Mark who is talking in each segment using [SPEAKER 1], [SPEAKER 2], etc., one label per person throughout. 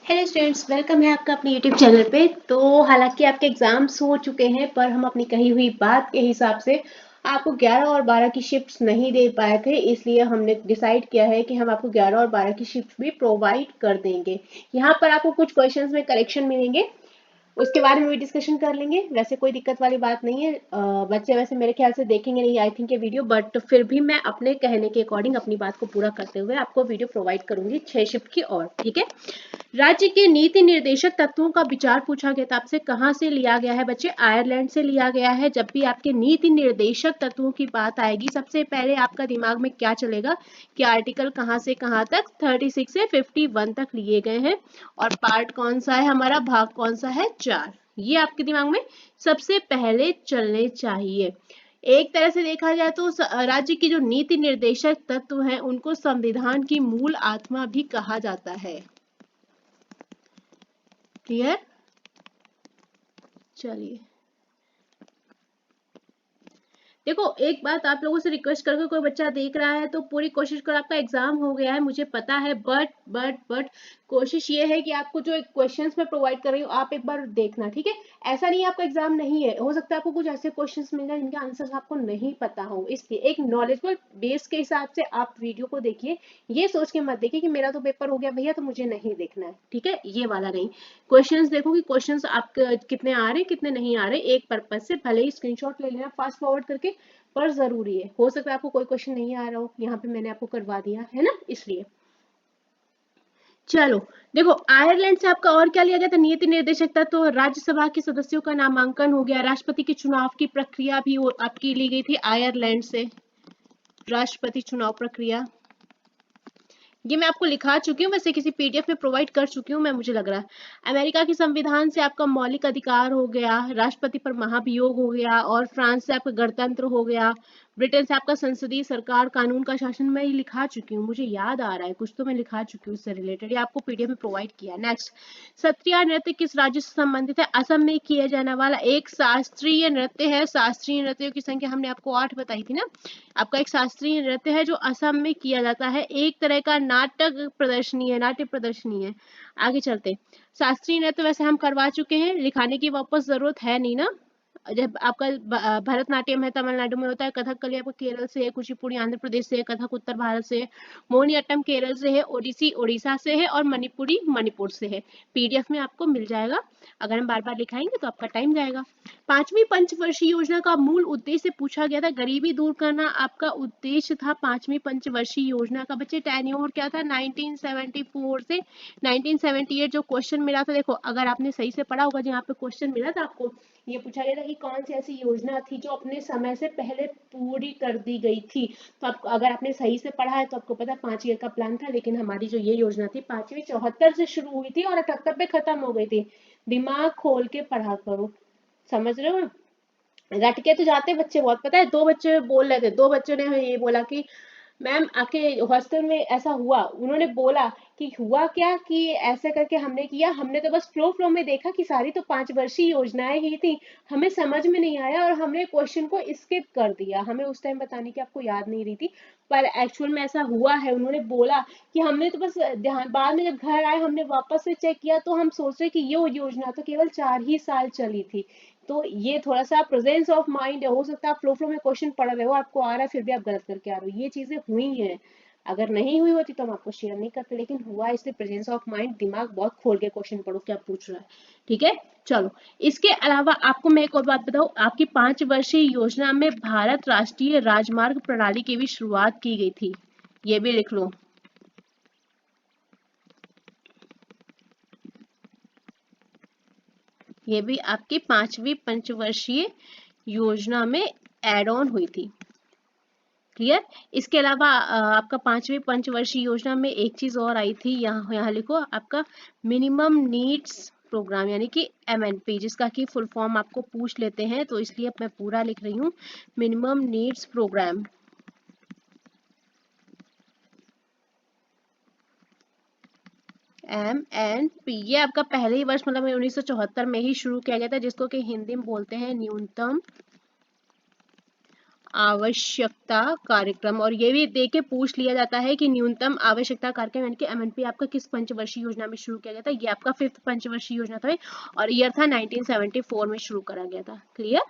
[SPEAKER 1] Hello students, welcome है आपका अपने यूट्यूब चैनल पे। तो हालांकि आपके एग्जाम्स हो चुके हैं, पर हम अपनी कही हुई बात के हिसाब से आपको 11 और 12 की शिफ्ट्स नहीं दे पाए थे, इसलिए हमने डिसाइड किया है कि हम आपको 11 और 12 की शिफ्ट्स भी प्रोवाइड कर देंगे। यहाँ पर आपको कुछ क्वेश्चंस में करेक्शन मिलेंगे, उसके बारे में भी डिस्कशन कर लेंगे। वैसे कोई दिक्कत वाली बात नहीं है। बच्चे वैसे मेरे ख्याल से देखेंगे नहीं आई थिंक ये वीडियो, बट फिर भी मैं अपने कहने के अकॉर्डिंग अपनी बात को पूरा करते हुए आपको वीडियो प्रोवाइड करूंगी 6 शिफ्ट की। और ठीक है, राज्य के नीति निर्देशक तत्वों का विचार पूछा गया था आपसे, कहाँ से लिया गया है बच्चे? आयरलैंड से लिया गया है। जब भी आपके नीति निर्देशक तत्वों की बात आएगी, सबसे पहले आपका दिमाग में क्या चलेगा कि आर्टिकल कहाँ से कहाँ तक 36 से 51 तक लिए गए हैं, और पार्ट कौन सा है हमारा, भाग कौन सा है, 4। ये आपके दिमाग में सबसे पहले चलने चाहिए। एक तरह से देखा जाए तो राज्य की जो नीति निर्देशक तत्व हैं उनको संविधान की मूल आत्मा भी कहा जाता है। क्लियर? चलिए, देखो एक बात आप लोगों से रिक्वेस्ट करके, कोई बच्चा देख रहा है तो पूरी कोशिश करो। आपका एग्जाम हो गया है मुझे पता है, बट कोशिश ये है कि आपको जो क्वेश्चंस मैं प्रोवाइड कर रही हूँ आप एक बार देखना, ठीक है? ऐसा नहीं है आपका एग्जाम नहीं है, हो सकता है आपको कुछ ऐसे क्वेश्चंस मिल जाए जिनके आंसर्स आपको नहीं पता हो, इसलिए एक नॉलेजेबल बेस के हिसाब से आप वीडियो को देखिए। ये सोच के मत देखिए कि मेरा तो पेपर हो गया भैया तो मुझे नहीं देखना है, ठीक है? ये वाला नहीं। क्वेश्चंस देखो कि क्वेश्चंस आपके कितने आ रहे कितने नहीं आ रहे, एक पर्पज से भले ही स्क्रीनशॉट ले लेना फास्ट फॉरवर्ड करके, पर जरूरी है। हो सकता है आपको कोई क्वेश्चन नहीं आ रहा हो, यहाँ पे मैंने आपको करवा दिया है ना, इसलिए। चलो, देखो आयरलैंड से आपका और क्या लिया गया था, नीति निर्देशक था। तो राज्यसभा के सदस्यों का नामांकन हो गया, राष्ट्रपति के चुनाव की प्रक्रिया भी आपकी ली गई थी आयरलैंड से, राष्ट्रपति चुनाव प्रक्रिया। ये मैं आपको लिखा चुकी हूँ, वैसे किसी पीडीएफ में प्रोवाइड कर चुकी हूँ मैं, मुझे लग रहा है। अमेरिका के संविधान से आपका मौलिक अधिकार हो गया, राष्ट्रपति पर महाभियोग हो गया, और फ्रांस से आपका गणतंत्र हो गया, ब्रिटेन से आपका संसदीय सरकार, कानून का शासन। मैं ये लिखा चुकी हूँ, मुझे याद आ रहा है कुछ तो मैं लिखा चुकी हूँ इससे रिलेटेड, ये आपको पीडीएफ में प्रोवाइड किया। नेक्स्ट, सत्रिया नृत्य किस राज्य से संबंधित है? असम में किया जाने वाला एक शास्त्रीय नृत्य है। शास्त्रीय नृत्यों की संख्या हमने आपको 8 बताई थी ना। आपका एक शास्त्रीय नृत्य है जो असम में किया जाता है, एक तरह का नाटक प्रदर्शनी है, नाट्य प्रदर्शनी है। आगे चलते, शास्त्रीय नृत्य वैसे हम करवा चुके हैं, लिखाने की वापस जरूरत है नहीं ना। जब आपका भरतनाट्यम है तमिलनाडु में होता है, कथकली आपका केरल से है, कुचिपुड़ी आंध्र प्रदेश से है, कथक उत्तर भारत से है, मोहिनीअट्टम केरल से है, ओडिसी उड़ीसा से है, और मणिपुरी मणिपुर से है। पीडीएफ में आपको मिल जाएगा, अगर हम बार बार लिखाएंगे तो आपका टाइम जाएगा। 5वीं पंचवर्षीय योजना का मूल उद्देश्य पूछा गया था, गरीबी दूर करना आपका उद्देश्य था 5वीं पंचवर्षीय योजना का। बच्चे टेन्योर क्या था, 1974 से 1978 जो क्वेश्चन मिला था। देखो अगर आपने सही से पढ़ा होगा, जहाँ पे क्वेश्चन मिला था आपको, ये पूछा गया था कि कौन सी ऐसी योजना थी जो अपने समय से पहले पूरी कर दी गई थी। तो आपको, अगर आपने सही से पढ़ा है तो आपको पता 5 ईयर का प्लान था, लेकिन हमारी जो ये योजना थी 5वीं 74 से शुरू हुई थी और 78 पे खत्म हो गई थी। दिमाग खोल के पढ़ा करो, समझ रहे हो? रट के तो जाते बच्चे बहुत, पता है 2 बच्चे बोल रहे थे, 2 बच्चों ने ये बोला कि मैम आके हॉस्टल में ऐसा हुआ, उन्होंने बोला कि हुआ क्या कि ऐसे करके हमने किया, हमने तो बस फ्लो फ्लो में देखा कि सारी तो 5 वर्षीय योजनाएं ही थी, हमें समझ में नहीं आया और हमने क्वेश्चन को स्किप कर दिया, हमें उस टाइम बताने की आपको याद नहीं रही थी, पर एक्चुअल में ऐसा हुआ है। उन्होंने बोला कि हमने तो बस ध्यान, बाद में जब घर आए हमने वापस से चेक किया तो हम सोच रहे कि ये योजना तो केवल 4 ही साल चली थी। तो ये थोड़ा सा प्रेजेंस ऑफ माइंड है, हो सकता है आप फ्लो फ्लो में क्वेश्चन पढ़ रहे हो, आपको आ रहा है फिर भी आप गलत करके आ रहे हो, ये चीजें हुई हैं। अगर नहीं हुई होती तो हम आपको शेयर नहीं करते, लेकिन हुआ, इसलिए प्रेजेंस ऑफ माइंड, दिमाग बहुत खोल के क्वेश्चन पढ़ो क्या पूछ रहा है, ठीक है? चलो, इसके अलावा आपको मैं एक और बात बताऊं, आपकी 5 वर्षीय योजना में भारत राष्ट्रीय राजमार्ग प्रणाली की भी शुरुआत की गई थी, ये भी लिख लो। ये भी आपकी 5वीं पंचवर्षीय योजना में एड ऑन हुई थी। क्लियर? इसके अलावा आपका 5वीं पंचवर्षीय योजना में एक चीज और आई थी, यहाँ लिखो, आपका मिनिमम नीड्स प्रोग्राम, यानी कि MNP, जिसका कि फुल फॉर्म आपको पूछ लेते हैं, तो इसलिए मैं पूरा लिख रही हूँ, मिनिमम नीड्स प्रोग्राम। MNP ये आपका पहले ही वर्ष, मतलब 1974 में ही शुरू किया गया था, जिसको कि हिंदी में बोलते हैं न्यूनतम आवश्यकता कार्यक्रम, और ये भी देख के पूछ लिया जाता है कि न्यूनतम आवश्यकता कार्यक्रम यानी कि एमएनपी आपका किस पंचवर्षीय योजना में शुरू किया गया था। ये आपका 5th पंचवर्षीय योजना था और ईयर था 1974 में शुरू करा गया था। क्लियर?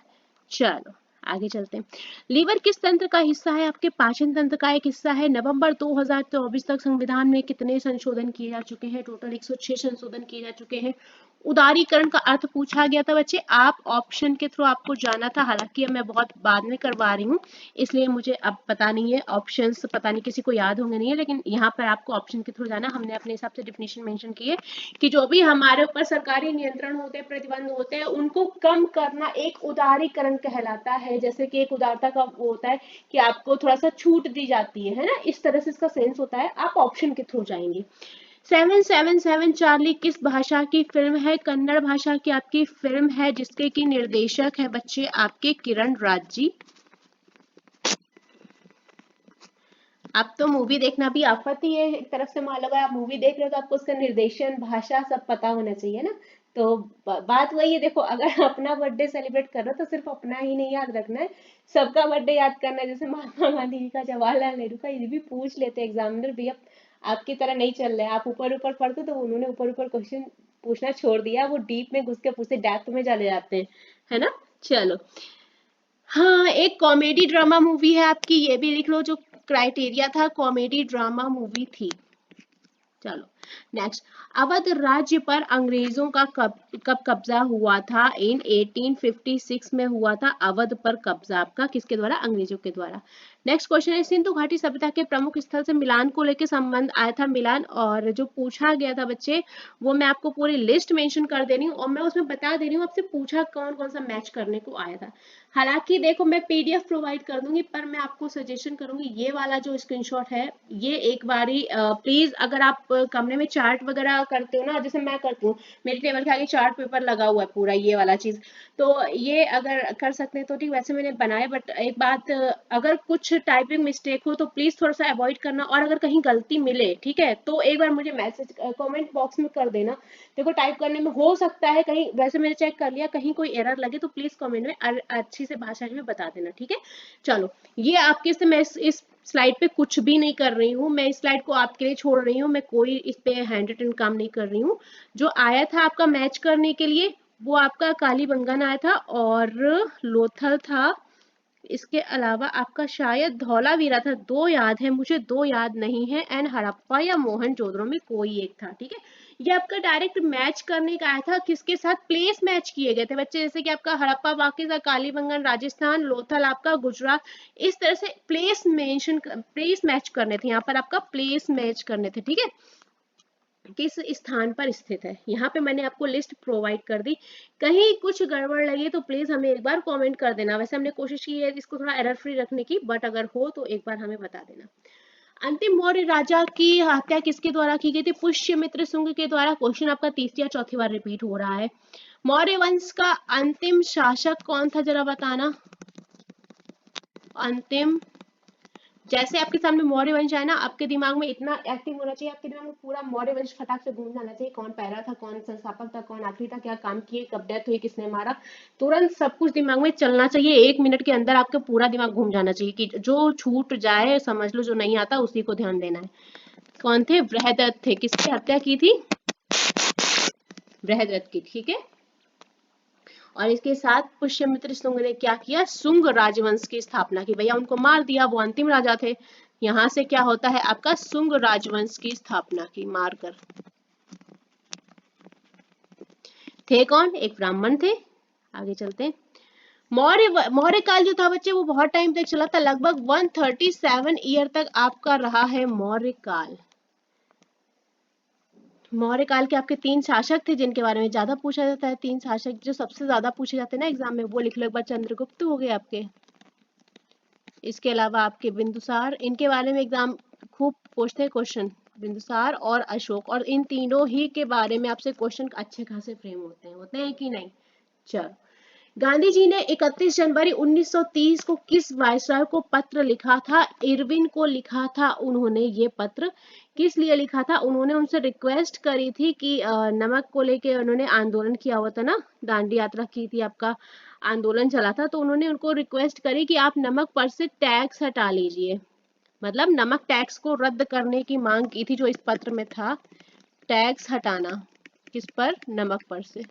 [SPEAKER 1] चलो आगे चलते हैं। लीवर किस तंत्र का हिस्सा है? आपके पाचन तंत्र का एक हिस्सा है। नवंबर 2024 तक संविधान में कितने संशोधन किए जा चुके हैं? टोटल 106 संशोधन किए जा चुके हैं। उदारीकरण का अर्थ पूछा गया था बच्चे, आप ऑप्शन के थ्रू आपको जाना था, हालांकि अब मैं बहुत बाद में करवा रही हूँ इसलिए मुझे अब पता नहीं है, ऑप्शंस पता नहीं किसी को याद होंगे नहीं है, लेकिन यहाँ पर आपको ऑप्शन के थ्रू जाना। हमने अपने हिसाब से डिफिनेशन मेंशन की है कि जो भी हमारे ऊपर सरकारी नियंत्रण होते हैं, प्रतिबंध होते हैं, उनको कम करना एक उदारीकरण कहलाता है। जैसे कि एक उदारता का वो होता है कि आपको थोड़ा सा छूट दी जाती है ना, इस तरह से इसका सेंस होता है। आप ऑप्शन के थ्रू जाएंगे। 777 चार्ली किस भाषा की फिल्म है? कन्नड़ भाषा की आपकी फिल्म है, जिसके की निर्देशक है बच्चे आपके किरण राज जी। आप तो मूवी देखना भी आफत ही है एक तरफ से, मान लो आप मूवी देख रहे हो तो आपको उसका निर्देशन, भाषा सब पता होना चाहिए ना। तो बात वही है, देखो अगर अपना बर्थडे सेलिब्रेट कर रहे हो तो सिर्फ अपना ही नहीं याद रखना है, सबका बर्थडे याद करना है। जैसे महात्मा गांधी जी का, जवाहरलाल नेहरू का, ये भी पूछ लेते एग्जामिनर भी। अब आपकी तरह नहीं चल रहे, आप ऊपर ऊपर पढ़ते तो उन्होंने ऊपर ऊपर क्वेश्चन पूछना छोड़ दिया, वो डीप में घुस के पूछते, डेप्थ में चले जाते हैं, है ना। चलो हाँ, एक कॉमेडी ड्रामा मूवी है आपकी, ये भी लिख लो, जो क्राइटेरिया था कॉमेडी ड्रामा मूवी थी। चलो नेक्स्ट, अवध राज्य पर अंग्रेजों का कब कब्जा हुआ था? इन 1856 में हुआ था अवध पर कब्जा आपका, किसके द्वारा? अंग्रेजों के द्वारा। नेक्स्ट क्वेश्चन है, सिंधु घाटी सभ्यता के प्रमुख स्थल से मिलान को लेकर संबंध आया था। मिलान, और जो पूछा गया था बच्चे वो मैं आपको पूरी लिस्ट मेंशन कर दे रही हूँ और मैं उसमें बता दे रही हूँ आपसे पूछा कौन कौन सा मैच करने को आया था। हालांकि देखो मैं पीडीएफ प्रोवाइड कर दूंगी, पर मैं आपको सजेशन करूंगी ये वाला जो स्क्रीनशॉट है ये एक बारी प्लीज, अगर आप कमरे में चार्ट वगैरह करते हो ना, जैसे मैं करती हूँ, मेरे टेबल के आगे चार्ट पेपर लगा हुआ है पूरा ये वाला चीज, तो ये अगर कर सकते हैं तो ठीक। वैसे मैंने बनाया, बट एक बात, अगर कुछ टाइपिंग मिस्टेक हो तो प्लीज थोड़ा सा अवॉइड करना, और अगर कहीं गलती मिले ठीक है तो एक बार मुझे मैसेज कमेंट बॉक्स में कर देना। देखो टाइप करने में हो सकता है कहीं, वैसे मैंने चेक कर लिया, कहीं कोई एरर लगे तो प्लीज कमेंट में अच्छी से भाषा में बता देना, ठीक है। चलो ये आपके से मैं इस स्लाइड पे कुछ भी नहीं कर रही हूँ, मैं इस स्लाइड को आपके लिए छोड़ रही हूँ, मैं कोई इस पे हैंड रिटन काम नहीं कर रही हूँ। जो आया था आपका मैच करने के लिए वो आपका कालीबंगन आया था और लोथल था। इसके अलावा आपका शायद धौलावीरा था, दो याद है मुझे, दो याद नहीं है, एंड हड़प्पा या मोहनजोदड़ो में कोई एक था, ठीक है। ये आपका डायरेक्ट मैच करने का आया था, किसके साथ? प्लेस मैच किए गए थे बच्चे, जैसे कि आपका हड़प्पा पाकिस्तान, कालीबंगन राजस्थान, लोथल आपका गुजरात, इस तरह से प्लेस मेंशन, प्लेस मैच करने थे, यहाँ पर आपका प्लेस मैच करने थे, ठीक है, किस स्थान पर स्थित है। यहाँ पे मैंने आपको लिस्ट प्रोवाइड कर दी, कहीं कुछ गड़बड़ लगी तो प्लीज हमें एक बार कमेंट कर देना। वैसे हमने कोशिश की है इसको थोड़ा एरर फ्री रखने की, बट अगर हो तो एक बार हमें बता देना। अंतिम मौर्य राजा की हत्या किसके द्वारा की गई थी? पुष्यमित्र शुंग के द्वारा। क्वेश्चन आपका तीसरी या चौथी बार रिपीट हो रहा है। मौर्य वंश का अंतिम शासक कौन था, जरा बताना। अंतिम, जैसे आपके सामने मौर्य वंश है ना, आपके दिमाग में इतना एक्टिव होना चाहिए, आपके दिमाग में पूरा मौर्य वंश फटाक से घूम जाना चाहिए, कौन पहला था, कौन संस्थापक था, कौन आखिरी था, क्या काम किए, कब डेथ हुई, किसने मारा, तुरंत सब कुछ दिमाग में चलना चाहिए। 1 मिनट के अंदर आपका पूरा दिमाग घूम जाना चाहिए, कि जो छूट जाए समझ लो, जो नहीं आता उसी को ध्यान देना है। कौन थे? बृहदत्त थे। किसकी हत्या की थी? बृहदत्त की, ठीक है। और इसके साथ पुष्यमित्र शुंग ने क्या किया? शुंग राजवंश की स्थापना की। भैया उनको मार दिया, वो अंतिम राजा थे। यहां से क्या होता है आपका? शुंग राजवंश की स्थापना की मारकर। थे कौन? एक ब्राह्मण थे। आगे चलते हैं। मौर्य काल जो था बच्चे वो बहुत टाइम तक चला था, लगभग 137 ईयर तक आपका रहा है मौर्य काल। मौर्य काल के आपके 3 शासक थे जिनके बारे में ज्यादा पूछा जाता है। 3 शासक जो सबसे ज्यादा पूछे जाते हैं ना एग्जाम में, वो लिख लो एक बार। चंद्रगुप्त हो गए आपके, इसके अलावा आपके बिंदुसार, इनके बारे में एग्जाम खूब पूछते हैं क्वेश्चन, बिंदुसार और अशोक, और इन तीनों ही के बारे में आपसे क्वेश्चन अच्छे खासे फ्रेम होते हैं कि नहीं। चलो, गांधी जी ने 31 जनवरी 1930 को किस वायसराय को पत्र लिखा था? इरविन को लिखा था उन्होंने ये पत्र। किस लिए लिखा था? उन्होंने उनसे रिक्वेस्ट करी थी कि नमक को लेके उन्होंने आंदोलन किया हुआ था ना, दांडी यात्रा की थी आपका आंदोलन चला था, तो उन्होंने उनको रिक्वेस्ट करी कि आप नमक पर से टैक्स हटा लीजिए, मतलब नमक टैक्स को रद्द करने की मांग की थी, जो इस पत्र में था, टैक्स हटाना किस पर, नमक पर से।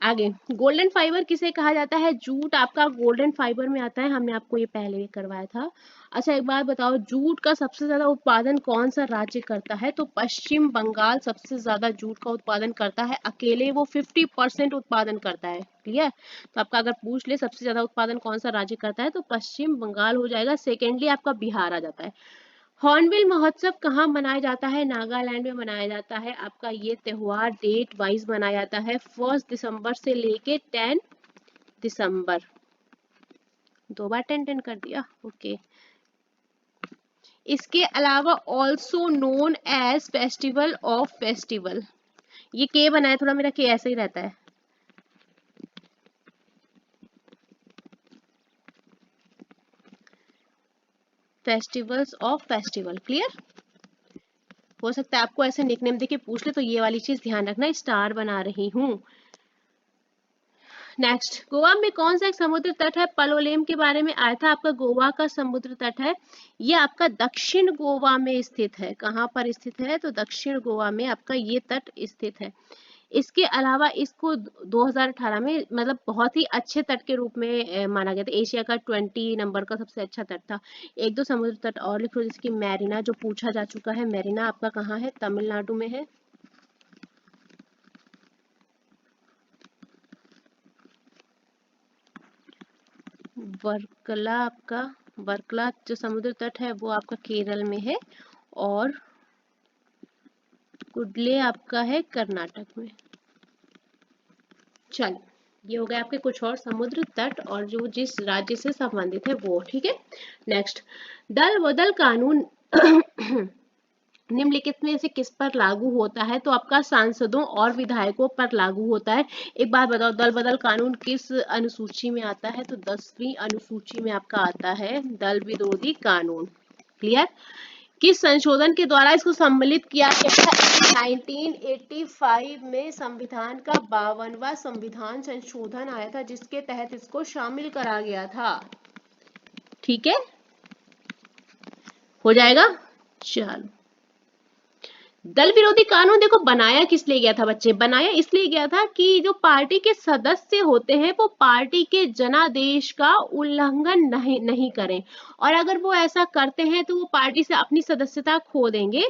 [SPEAKER 1] आगे, गोल्डन फाइबर किसे कहा जाता है? जूट आपका गोल्डन फाइबर में आता है, हमने आपको ये पहले भी करवाया था। अच्छा एक बात बताओ, जूट का सबसे ज्यादा उत्पादन कौन सा राज्य करता है? तो पश्चिम बंगाल सबसे ज्यादा जूट का उत्पादन करता है, अकेले वो 50% उत्पादन करता है। क्लियर? तो आपका अगर पूछ ले सबसे ज्यादा उत्पादन कौन सा राज्य करता है, तो पश्चिम बंगाल हो जाएगा। सेकेंडली आपका बिहार आ जाता है। हॉर्नबिल महोत्सव कहाँ मनाया जाता है? नागालैंड में मनाया जाता है। आपका ये त्योहार डेट वाइज मनाया जाता है, 1 दिसंबर से लेके 10 दिसंबर। 2 बार 10 कर दिया, ओके। इसके अलावा also known as festival of festival, ये के बनाया, थोड़ा मेरा के ऐसे ही रहता है। Festivals of festival, clear? हो सकता है आपको ऐसे निकनेम देके पूछ ले, तो ये वाली चीज ध्यान रखना, स्टार बना रही हूँ। नेक्स्ट, गोवा में कौन सा एक समुद्र तट है? पलोलेम के बारे में आया था, आपका गोवा का समुद्र तट है, ये आपका दक्षिण गोवा में स्थित है। कहाँ पर स्थित है? तो दक्षिण गोवा में आपका ये तट स्थित है। इसके अलावा इसको 2018 में मतलब बहुत ही अच्छे तट के रूप में माना गया था, एशिया का 20 नंबर का सबसे अच्छा तट था। एक दो समुद्र तट और लिख लो, जिसकी मैरिना जो पूछा जा चुका है, मैरिना आपका कहाँ है? तमिलनाडु में है। वर्कला, आपका वर्कला जो समुद्र तट है वो आपका केरल में है, और कुडले आपका है कर्नाटक में। चलो, ये हो गए आपके कुछ और समुद्र तट और जो जिस राज्य से संबंधित है वो, ठीक है। नेक्स्ट, दल बदल कानून निम्नलिखित में से किस पर लागू होता है? तो आपका सांसदों और विधायकों पर लागू होता है। एक बात बताओ, दल बदल कानून किस अनुसूची में आता है? तो 10वीं अनुसूची में आपका आता है दल विरोधी कानून। क्लियर? किस संशोधन के द्वारा इसको सम्मिलित किया गया था? 1985 में संविधान का 52वां संविधान संशोधन आया था, जिसके तहत इसको शामिल करा गया था। ठीक है, हो जाएगा। चलो, दल विरोधी कानून देखो बनाया किस लिए गया था बच्चे? बनाया इसलिए गया था कि जो पार्टी के सदस्य होते हैं वो पार्टी के जनादेश का उल्लंघन नहीं करें, और अगर वो ऐसा करते हैं तो वो पार्टी से अपनी सदस्यता खो देंगे।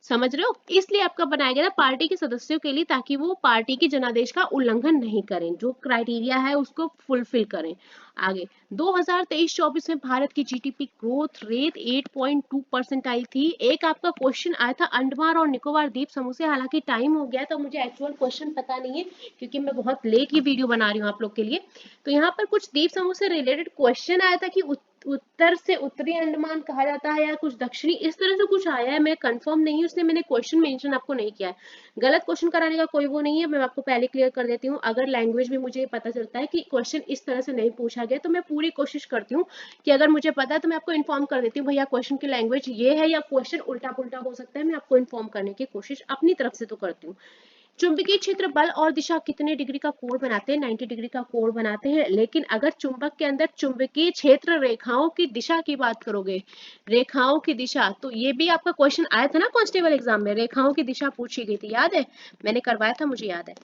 [SPEAKER 1] समझ रहे हो? इसलिए आपका बनाया गया था पार्टी के सदस्यों के लिए, ताकि वो पार्टी के जनादेश का उल्लंघन नहीं करें, जो क्राइटेरिया है उसको फुलफिल करें। आगे, 2023-24 में भारत की जीडीपी ग्रोथ रेट 8.2% आई थी। एक आपका क्वेश्चन आया था अंडमान और निकोबार द्वीप समूह से, हालांकि टाइम हो गया तो मुझे एक्चुअल क्वेश्चन पता नहीं है, क्योंकि मैं बहुत लेट ये वीडियो बना रही हूँ आप लोग के लिए। तो यहाँ पर कुछ द्वीप समूह से रिलेटेड क्वेश्चन आया था कि उत्तर से उत्तरी अंडमान कहा जाता है या कुछ दक्षिणी, इस तरह से कुछ आया है, मैं कंफर्म नहीं हूँ, इसलिए मैंने क्वेश्चन मेंशन आपको नहीं किया है। गलत क्वेश्चन कराने का कोई वो नहीं है, मैं आपको पहले क्लियर कर देती हूँ। अगर लैंग्वेज में मुझे पता चलता है कि क्वेश्चन इस तरह से नहीं पूछा गया, तो मैं पूरी कोशिश करती हूँ कि अगर मुझे पता है तो मैं आपको इन्फॉर्म कर देती हूँ, भैया क्वेश्चन की लैंग्वेज ये है, या क्वेश्चन उल्टा पुल्टा हो सकता है, मैं आपको इन्फॉर्म करने की कोशिश अपनी तरफ से तो करती हूँ। चुंबकीय क्षेत्र बल और दिशा कितने डिग्री का कोण बनाते हैं? 90 डिग्री का कोण बनाते हैं। लेकिन अगर चुंबक के अंदर चुंबकीय क्षेत्र रेखाओं की दिशा की बात करोगे, रेखाओं की दिशा, तो ये भी आपका क्वेश्चन आया था ना कांस्टेबल एग्जाम में, रेखाओं की दिशा पूछी गई थी, याद है? मैंने करवाया था, मुझे याद है।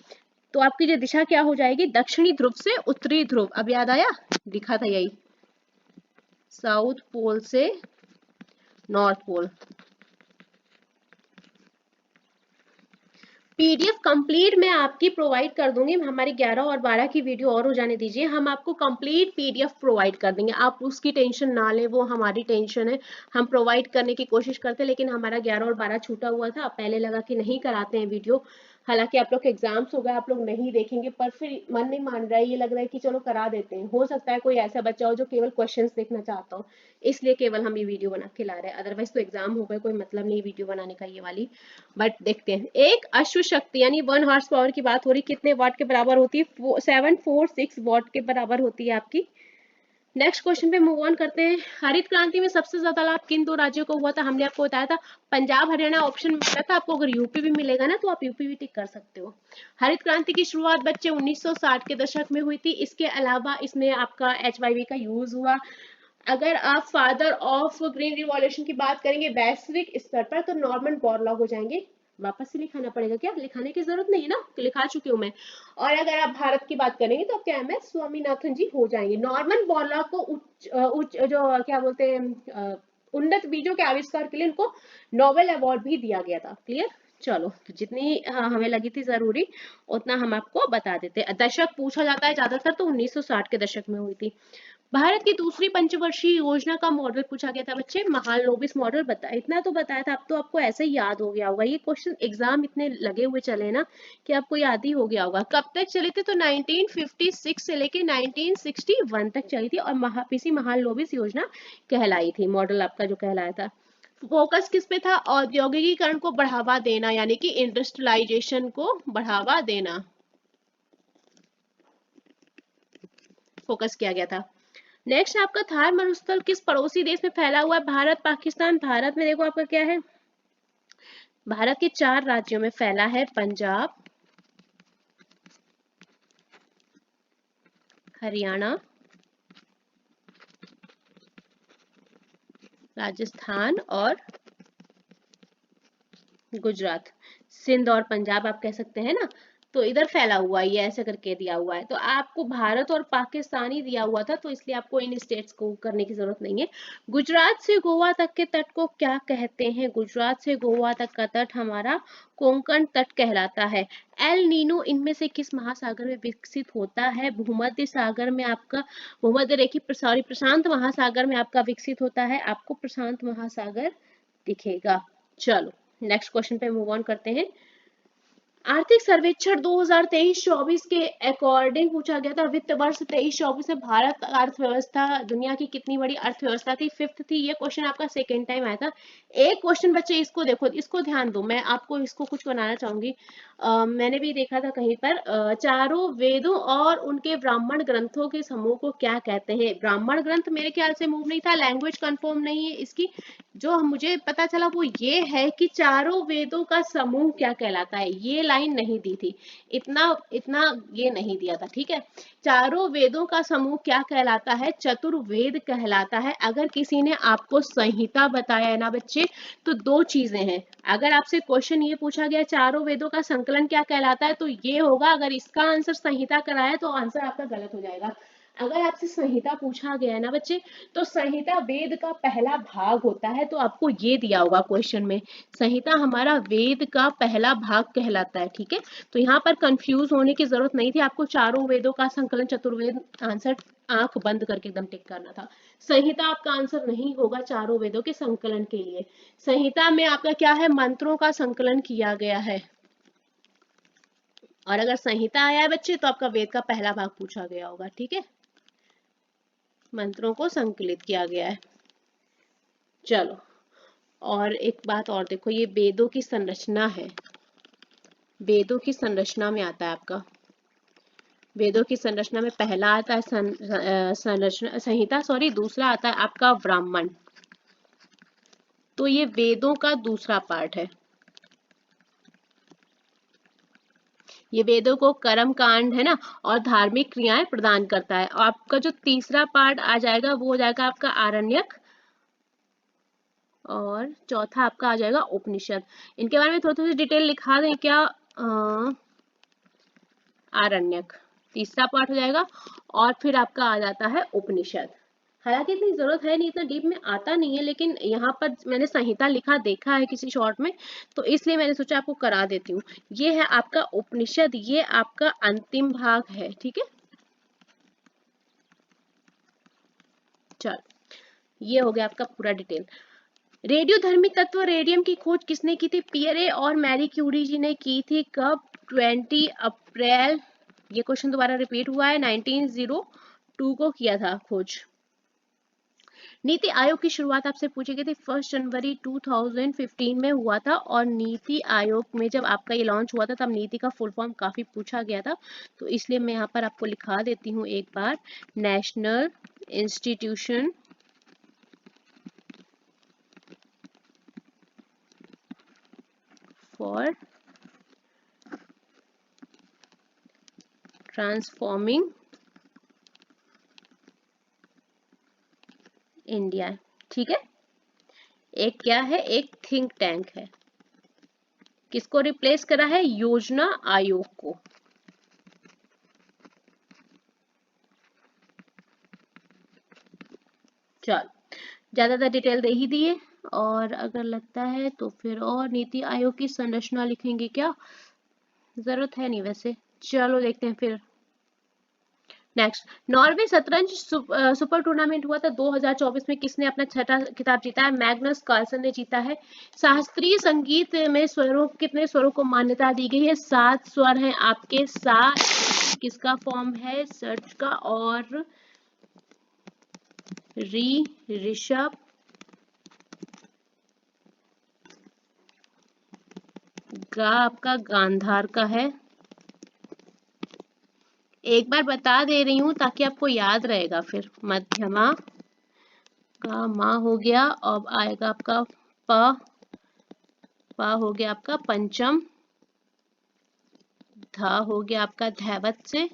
[SPEAKER 1] तो आपकी जो दिशा क्या हो जाएगी? दक्षिणी ध्रुव से उत्तरी ध्रुव। अब याद आया? लिखा था यही, साउथ पोल से नॉर्थ पोल। पीडीएफ कंप्लीट मैं आपकी प्रोवाइड कर दूंगी, हमारी 11 और 12 की वीडियो और हो जाने दीजिए, हम आपको कंप्लीट पीडीएफ प्रोवाइड कर देंगे, आप उसकी टेंशन ना लें, वो हमारी टेंशन है। हम प्रोवाइड करने की कोशिश करते हैं, लेकिन हमारा 11 और 12 छूटा हुआ था, पहले लगा कि नहीं कराते हैं वीडियो, हालांकि आप लोग के एग्जाम्स हो गए, आप लोग नहीं देखेंगे, पर फिर मन नहीं मान रहा है, ये लग रहा है कि चलो करा देते हैं। हो सकता है कोई ऐसा बच्चा हो जो केवल क्वेश्चंस देखना चाहता हो, इसलिए केवल हम ये वीडियो बना के ला रहे हैं, अदरवाइज तो एग्जाम हो गए, कोई मतलब नहीं वीडियो बनाने का ये वाली। बट देखते हैं, एक अश्व शक्ति यानी 1 हॉर्स पावर की बात हो रही, कितने वाट के बराबर होती है? 746 वाट के बराबर होती है आपकी। नेक्स्ट क्वेश्चन पे मूव ऑन करते हैं। हरित क्रांति में सबसे ज्यादा लाभ किन दो राज्यों को हुआ था? हमने आपको बताया था पंजाब हरियाणा ऑप्शन मिला था आपको, अगर यूपी भी मिलेगा ना तो आप यूपी भी टिक कर सकते हो। हरित क्रांति की शुरुआत बच्चे 1960 के दशक में हुई थी। इसके अलावा इसमें आपका HYV का यूज हुआ। अगर आप फादर ऑफ ग्रीन रिवॉल्यूशन की बात करेंगे वैश्विक स्तर पर तो नॉर्मन बोरलॉग हो जाएंगे। वापस से लिखाना पड़ेगा क्या? लिखाने की जरूरत नहीं है ना, लिखा चुकी हूँ मैं। और अगर आप भारत की बात करेंगे तो क्या MS स्वामीनाथन जी हो जाएंगे। नॉर्मन बोरलॉग को उच्च जो क्या बोलते हैं उन्नत बीजों के आविष्कार के लिए उनको नोबेल अवार्ड भी दिया गया था। क्लियर? चलो, तो जितनी हमें लगी थी जरूरी उतना हम आपको बता देते। दशक पूछा जाता है ज्यादातर तो 1960 के दशक में हुई थी। भारत की दूसरी पंचवर्षीय योजना का मॉडल पूछा गया था बच्चे, महालनोबिस मॉडल। इतना तो बताया था, अब तो आपको ऐसे ही याद हो गया होगा। ये क्वेश्चन एग्जाम इतने लगे हुए चले ना कि आपको याद ही हो गया होगा। कब तक चली थी? तो 1956 से लेके 1961 तक चली थी और पीसी महालनोबिस योजना कहलाई थी, मॉडल आपका जो कहलाया था। फोकस किस पे था? औद्योगिकीकरण को बढ़ावा देना, यानी कि इंडस्ट्रियलाइजेशन को बढ़ावा देना फोकस किया गया था। नेक्स्ट आपका थार मरुस्थल किस पड़ोसी देश में फैला हुआ है? भारत, पाकिस्तान। भारत में देखो आपका क्या है, भारत के 4 राज्यों में फैला है, पंजाब, हरियाणा, राजस्थान और गुजरात। सिंध और पंजाब आप कह सकते हैं ना, तो इधर फैला हुआ है, ये ऐसे करके दिया हुआ है। तो आपको भारत और पाकिस्तान ही दिया हुआ था तो इसलिए आपको इन स्टेट्स को करने की जरूरत नहीं है। गुजरात से गोवा तक के तट को क्या कहते हैं? गुजरात से गोवा तक का तट हमारा कोंकण तट कहलाता है। एल नीनो इनमें से किस महासागर में विकसित होता है? भूमध्य सागर में आपका, भूमध्य रेखी सॉरी प्रशांत महासागर में आपका विकसित होता है। आपको प्रशांत महासागर दिखेगा। चलो नेक्स्ट क्वेश्चन पे मूव ऑन करते हैं। आर्थिक सर्वेक्षण 2023-24 के अकॉर्डिंग पूछा गया था वित्त वर्ष 23-24 में भारत का अर्थव्यवस्था दुनिया की कितनी बड़ी अर्थव्यवस्था थी? 5th थी। ये क्वेश्चन आपका सेकेंड टाइम आया था। एक क्वेश्चन बच्चे इसको देखो, इसको ध्यान दो, मैं आपको इसको कुछ बनाना चाहूंगी। मैंने भी देखा था कहीं पर, चारों वेदों और उनके ब्राह्मण ग्रंथों के समूह को क्या कहते हैं? ब्राह्मण ग्रंथ मेरे ख्याल से मूव नहीं था, लैंग्वेज कंफर्म नहीं है इसकी। जो मुझे पता चला वो ये है कि चारों वेदों का समूह क्या कहलाता है। ये लाइन नहीं दी थी, इतना इतना ये नहीं दिया था, ठीक है। चारों वेदों का समूह क्या कहलाता है? चतुर्वेद कहलाता है। अगर किसी ने आपको संहिता बताया है ना बच्चे, तो 2 चीजें हैं। अगर आपसे क्वेश्चन ये पूछा गया चारों वेदों का संकलन क्या कहलाता है, तो ये होगा। अगर इसका आंसर संहिता कराया तो आंसर आपका गलत हो जाएगा। अगर आपसे संहिता पूछा गया है ना बच्चे, तो संहिता वेद का पहला भाग होता है, तो आपको ये दिया होगा क्वेश्चन में, संहिता हमारा वेद का पहला भाग कहलाता है, ठीक है। तो यहाँ पर कंफ्यूज होने की जरूरत नहीं थी, आपको चारों वेदों का संकलन चतुर्वेद आंसर आंख बंद करके एकदम टिक करना था। संहिता आपका आंसर नहीं होगा चारों वेदों के संकलन के लिए। संहिता में आपका क्या है? मंत्रों का संकलन किया गया है। और अगर संहिता आया है बच्चे तो आपका वेद का पहला भाग पूछा गया होगा, ठीक है। मंत्रों को संकलित किया गया है। चलो, और एक बात और देखो, ये वेदों की संरचना है, वेदों की संरचना में आता है आपका, वेदों की संरचना में पहला आता है संरचना संहिता, सॉरी, दूसरा आता है आपका ब्राह्मण। तो ये वेदों का दूसरा पार्ट है। ये वेदों को कर्म कांड है ना और धार्मिक क्रियाएं प्रदान करता है। और आपका जो तीसरा पार्ट आ जाएगा वो हो जाएगा आपका आरण्यक, और चौथा आपका आ जाएगा उपनिषद। इनके बारे में थोड़ी थोड़ी डिटेल लिखा दें क्या? आरण्यक तीसरा पार्ट हो जाएगा और फिर आपका आ जाता है उपनिषद। हालांकि इतनी जरूरत है नहीं, इतना डीप में आता नहीं है, लेकिन यहाँ पर मैंने संहिता लिखा देखा है किसी शॉर्ट में, तो इसलिए मैंने सोचा आपको करा देती हूँ। ये है आपका उपनिषद, ये आपका अंतिम भाग है, ठीक है। चलो, ये हो गया आपका पूरा डिटेल। रेडियोधर्मी तत्व रेडियम की खोज किसने की थी? पियरे और मैरी क्यूरी जी ने की थी। कब? 20 अप्रैल, ये क्वेश्चन दोबारा रिपीट हुआ है, 1902 को किया था खोज। नीति आयोग की शुरुआत आपसे पूछी गई थी 1 जनवरी 2015 में हुआ था। और नीति आयोग में जब आपका ये लॉन्च हुआ था तब नीति का फुल फॉर्म काफी पूछा गया था, तो इसलिए मैं यहाँ पर आपको लिखा देती हूँ एक बार, national institution for transforming India. ठीक है, एक क्या है, एक थिंक टैंक है। किसको रिप्लेस करा है? योजना आयोग को। चलो, ज्यादातर डिटेल दे ही दिए, और अगर लगता है तो फिर और नीति आयोग की संरचना लिखेंगे क्या? जरूरत है नहीं वैसे। चलो देखते हैं फिर। नेक्स्ट, नॉर्वे शतरंज सुपर टूर्नामेंट हुआ था 2024 में, किसने अपना छठा खिताब जीता है? मैग्नस कार्लसन ने जीता है। शास्त्रीय संगीत में स्वरों, कितने स्वरों को मान्यता दी गई है? 7 स्वर हैं आपके। सा किसका फॉर्म है? षट का, और री ऋषभ, गा आपका गांधार का है। एक बार बता दे रही हूं ताकि आपको याद रहेगा। फिर मध्यमा का मा हो गया, अब आएगा आपका प, पा हो गया आपका पंचम, धा हो गया आपका धैवत से,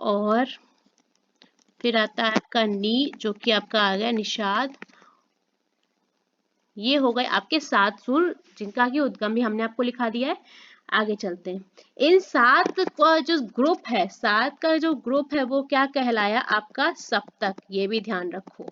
[SPEAKER 1] और फिर आता है आपका नी, जो कि आपका आ गया निषाद। ये हो गए आपके 7 सुर, जिनका की उद्गम भी हमने आपको लिखा दिया है। आगे चलते हैं। इन 7 का जो ग्रुप है, 7 का जो ग्रुप है वो क्या कहलाया? आपका सप्तक। ये भी ध्यान रखो,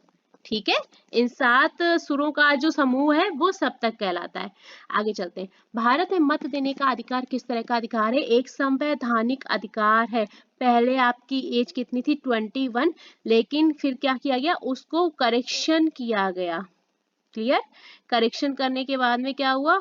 [SPEAKER 1] ठीक है। इन 7 सुरों का जो समूह है वो सप्तक कहलाता है। आगे चलते हैं। भारत में मत देने का अधिकार किस तरह का अधिकार है? एक संवैधानिक अधिकार है। पहले आपकी एज कितनी थी? 21, लेकिन फिर क्या किया गया? उसको करेक्शन किया गया। क्लियर? करेक्शन करने के बाद में क्या हुआ?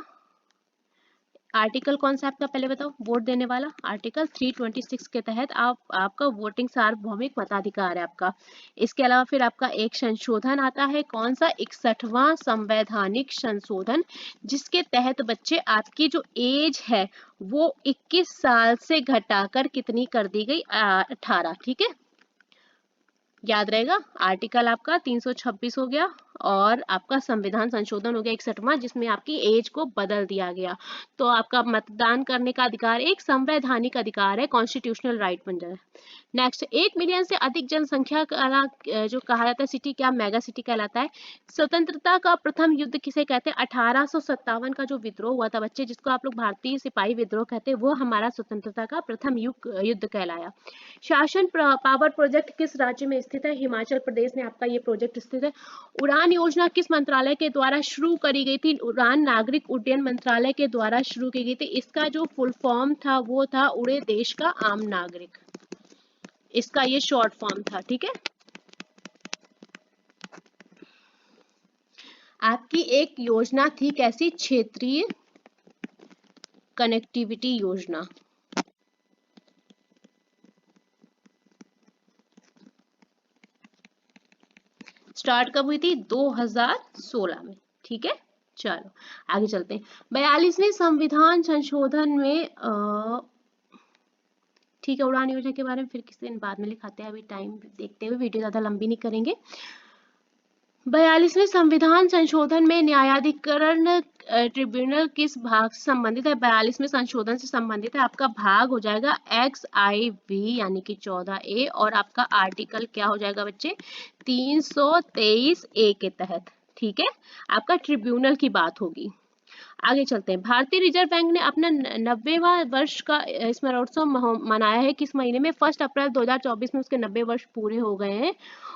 [SPEAKER 1] आर्टिकल कौन सा आपका, पहले बताओ? वोट देने वाला आर्टिकल 326 के तहत आपका वोटिंग सार्वभौमिक मताधिकार है आपका। इसके अलावा फिर आपका एक संशोधन आता है, कौन सा? 61वां संवैधानिक संशोधन, जिसके तहत बच्चे आपकी जो एज है वो 21 साल से घटाकर कितनी कर दी गई? 18। ठीक है, याद रहेगा। आर्टिकल आपका 326 हो गया, और आपका संविधान संशोधन हो गया 61वां, जिसमें आपकी एज को बदल दिया गया। तो आपका मतदान करने का अधिकार एक संवैधानिक अधिकार है, कॉन्स्टिट्यूशनल राइट बन जाए। नेक्स्ट, 1 मिलियन से अधिक जनसंख्या का जो कहा जाता है सिटी, क्या मेगा सिटी कहलाता है? स्वतंत्रता का प्रथम युद्ध किसे कहते हैं? 1857 का जो विद्रोह हुआ था बच्चे, जिसको आप लोग भारतीय सिपाही विद्रोह कहते हैं, वो हमारा स्वतंत्रता का प्रथम युद्ध कहलाया। शासन पावर प्रोजेक्ट किस राज्य में स्थित है? हिमाचल प्रदेश में आपका ये प्रोजेक्ट स्थित है। उड़ान योजना किस मंत्रालय के द्वारा शुरू करी गई थी? उड़ान नागरिक उड्डयन मंत्रालय के द्वारा शुरू की गई थी। इसका जो फुल फॉर्म था वो था उड़े देश का आम नागरिक, इसका ये शॉर्ट फॉर्म था। ठीक है, आपकी एक योजना थी कैसी? क्षेत्रीय कनेक्टिविटी योजना। स्टार्ट कब हुई थी? 2016 में। ठीक है, चलो आगे चलते हैं। 42वें संविधान संशोधन में ठीक है, उड़ान योजना के बारे में फिर किसी दिन बाद में लिखाते हैं, अभी टाइम देखते हुए वीडियो ज्यादा लंबी नहीं करेंगे। 42वें संविधान संशोधन में न्यायाधिकरण ट्रिब्यूनल किस भाग से संबंधित है? 42वें संशोधन से संबंधित है। आपका भाग हो जाएगा XIV यानी कि 14A, और आपका आर्टिकल क्या हो जाएगा बच्चे? 323A के तहत। ठीक है, आपका ट्रिब्यूनल की बात होगी। आगे चलते हैं। भारतीय रिजर्व बैंक ने अपना 90वां वर्ष का स्मरणोत्सव मनाया है किस महीने में? 1 अप्रैल 2024 में उसके 90 वर्ष पूरे हो गए हैं,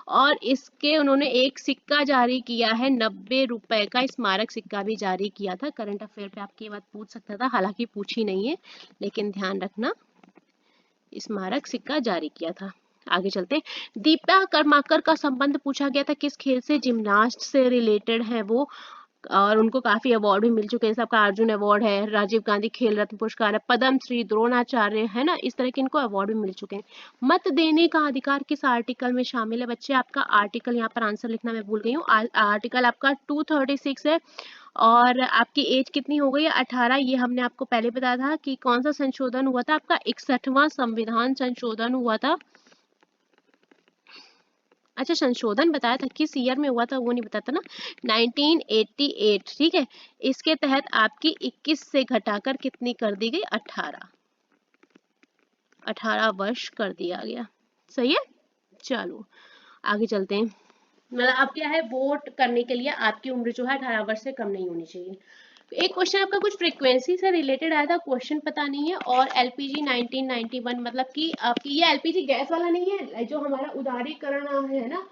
[SPEAKER 1] और इसके उन्होंने एक सिक्का जारी किया है, 90 रुपए का स्मारक सिक्का भी जारी किया था। करंट अफेयर पे आपकी ये बात पूछ सकता था, हालांकि पूछी नहीं है, लेकिन ध्यान रखना, स्मारक सिक्का जारी किया था। आगे चलते हैं। दीपा कर्माकर का संबंध पूछा गया था किस खेल से? जिम्नास्ट से रिलेटेड है वो, और उनको काफी अवार्ड भी मिल चुके हैं। सबका अर्जुन अवार्ड है, राजीव गांधी खेल रत्न पुरस्कार है, पद्म श्री, द्रोणाचार्य है ना, इस तरह के इनको अवार्ड भी मिल चुके हैं। मत देने का अधिकार किस आर्टिकल में शामिल है बच्चे? आपका आर्टिकल, यहाँ पर आंसर लिखना मैं भूल गई हूँ, आर्टिकल आपका 236 है। और आपकी एज कितनी हो गई है? 18। ये हमने आपको पहले बताया था कि कौन सा संशोधन हुआ था? आपका 61वां संविधान संशोधन हुआ था अच्छा, संशोधन बताया था, किस ईयर में हुआ था वो नहीं बताता ना, 1988, ठीक है। इसके तहत आपकी 21 से घटाकर कितनी कर दी गई, 18 वर्ष कर दिया गया। सही है, चलो आगे चलते हैं। मतलब अब क्या है, वोट करने के लिए आपकी उम्र जो है 18 वर्ष से कम नहीं होनी चाहिए। एक क्वेश्चन आपका कुछ फ्रीक्वेंसी से रिलेटेड आया था, क्वेश्चन पता नहीं है। और एलपीजी 1991, मतलब कि आपकी ये एलपीजी गैस वाला नहीं है, जो हमारा उदारीकरण है ना,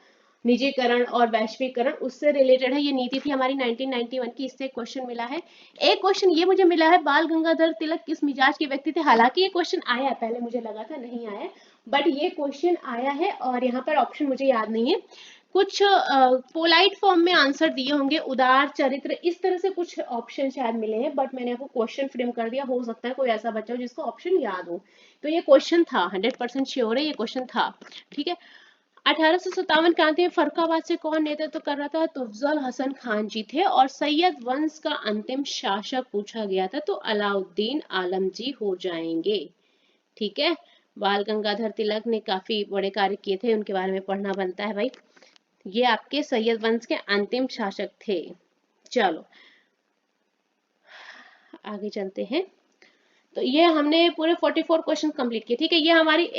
[SPEAKER 1] निजीकरण और वैश्वीकरण, उससे रिलेटेड है। ये नीति थी हमारी 1991 की, इससे क्वेश्चन मिला है। एक क्वेश्चन ये मुझे मिला है, बाल गंगाधर तिलक किस मिजाज के व्यक्ति थे। हालांकि ये क्वेश्चन आया है, पहले मुझे लगा था नहीं आया, बट ये क्वेश्चन आया है। और यहाँ पर ऑप्शन मुझे याद नहीं है, कुछ पोलाइट फॉर्म में आंसर दिए होंगे, उदार चरित्र, इस तरह से कुछ ऑप्शन शायद मिले हैं, बट मैंने आपको क्वेश्चन फ्रेम कर दिया। हो सकता है कोई ऐसा बच्चा हो जिसको ऑप्शन याद हो। तो ये क्वेश्चन था, 100% श्योर है ये क्वेश्चन था, ठीक है। 1857 क्रांति में फर्रुखाबाद से कौन नेतृत्व कर रहा था, तो अफजल हसन खान जी थे। और सैयद वंश का अंतिम शासक पूछा गया था, तो अलाउद्दीन आलम जी हो जाएंगे, ठीक है। बाल गंगाधर तिलक ने काफी बड़े कार्य किए थे, उनके बारे में पढ़ना बनता है भाई। ये आपके सैयद वंश के अंतिम शासक थे। चलो आगे चलते हैं। तो ये हमने पूरे 44 क्वेश्चन कंप्लीट किए, ठीक है। ये हमारी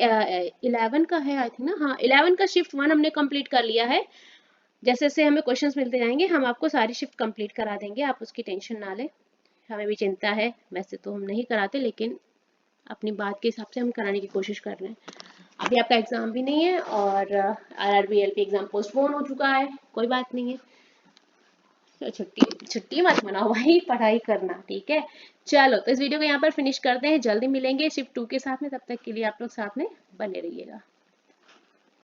[SPEAKER 1] 11 का है आई थिंक ना, हाँ 11 का शिफ्ट 1 हमने कंप्लीट कर लिया है। जैसे जैसे हमें क्वेश्चंस मिलते जाएंगे हम आपको सारी शिफ्ट कंप्लीट करा देंगे, आप उसकी टेंशन ना लें। हमें भी चिंता है, वैसे तो हम नहीं कराते, लेकिन अपनी बात के हिसाब से हम कराने की कोशिश कर रहे हैं। अभी आपका एग्जाम भी नहीं है, और आरआरबी एलपी एग्जाम पोस्टपोन हो चुका है, कोई बात नहीं है। तो छुट्टी छुट्टी मत मनाओ भाई, पढ़ाई करना, ठीक है। चलो तो इस वीडियो को यहाँ पर फिनिश करते हैं, जल्दी मिलेंगे शिफ्ट 2 के साथ में, तब तक के लिए आप लोग साथ में बने रहिएगा।